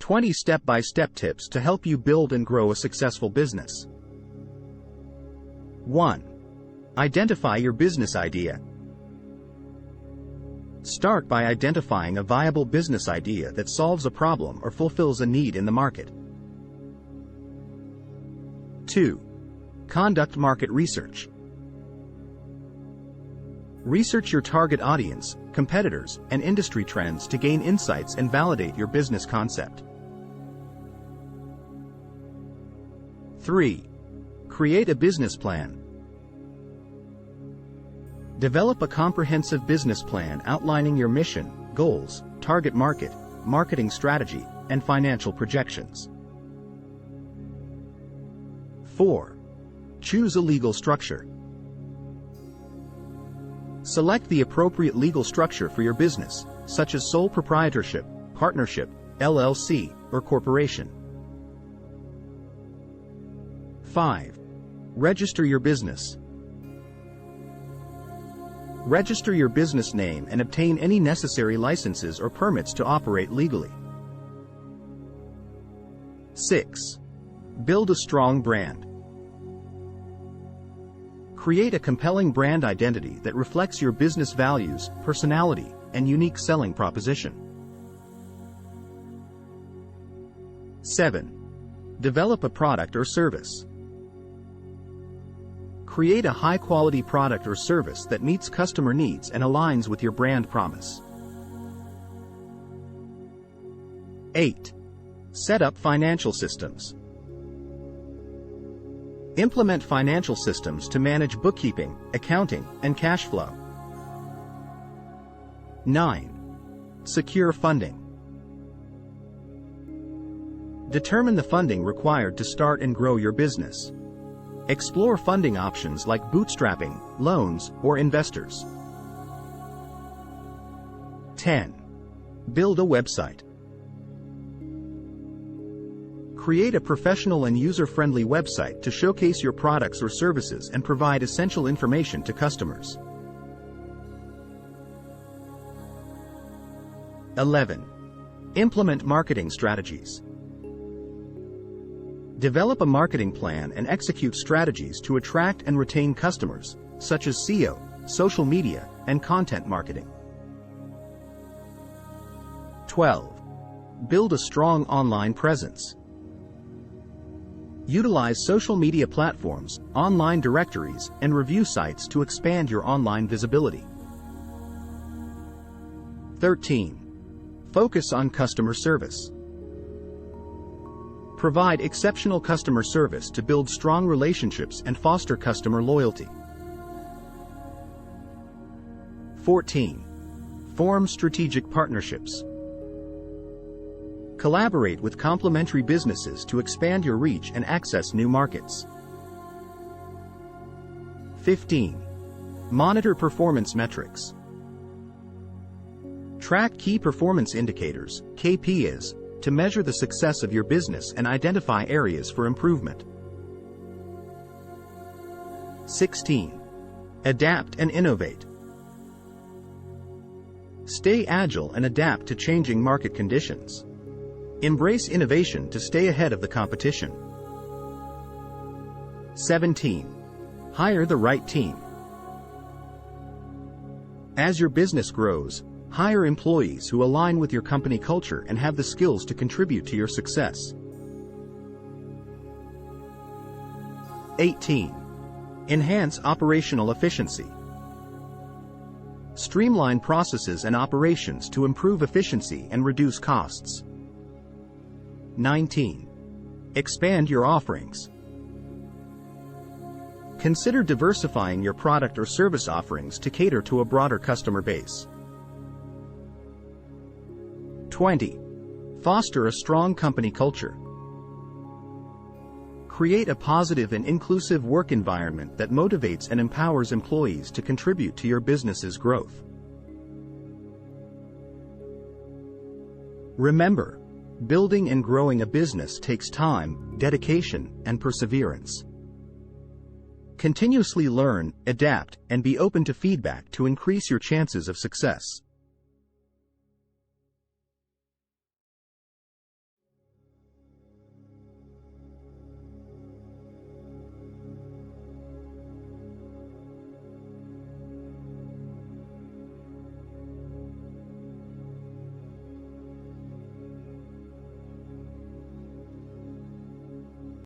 20 step-by-step tips to help you build and grow a successful business. 1. Identify your business idea. Start by identifying a viable business idea that solves a problem or fulfills a need in the market. 2. Conduct market research. Research your target audience, competitors, and industry trends to gain insights and validate your business concept. 3. Create a business plan. Develop a comprehensive business plan outlining your mission, goals, target market, marketing strategy, and financial projections. 4. Choose a legal structure. Select the appropriate legal structure for your business, such as sole proprietorship, partnership, LLC, or corporation. 5. Register your business. Register your business name and obtain any necessary licenses or permits to operate legally. 6. Build a strong brand. Create a compelling brand identity that reflects your business values, personality, and unique selling proposition. 7. Develop a product or service. Create a high-quality product or service that meets customer needs and aligns with your brand promise. 8. Set up financial systems. Implement financial systems to manage bookkeeping, accounting, and cash flow. 9. Secure funding. Determine the funding required to start and grow your business. Explore funding options like bootstrapping, loans, or investors. 10. Build a website. Create a professional and user-friendly website to showcase your products or services and provide essential information to customers. 11. Implement marketing strategies. Develop a marketing plan and execute strategies to attract and retain customers, such as SEO, social media, and content marketing. 12. Build a strong online presence. Utilize social media platforms, online directories, and review sites to expand your online visibility. 13. Focus on customer service. Provide exceptional customer service to build strong relationships and foster customer loyalty. 14. Form strategic partnerships. Collaborate with complementary businesses to expand your reach and access new markets. 15. Monitor performance metrics. Track key performance indicators, KPIs, to measure the success of your business and identify areas for improvement. 16. Adapt and innovate. Stay agile and adapt to changing market conditions. Embrace innovation to stay ahead of the competition. 17. Hire the right team. As your business grows, hire employees who align with your company culture and have the skills to contribute to your success. 18. Enhance operational efficiency. Streamline processes and operations to improve efficiency and reduce costs. 19. Expand your offerings. Consider diversifying your product or service offerings to cater to a broader customer base. 20. Foster a strong company culture. Create a positive and inclusive work environment that motivates and empowers employees to contribute to your business's growth. Remember, building and growing a business takes time, dedication, and perseverance. Continuously learn, adapt, and be open to feedback to increase your chances of success.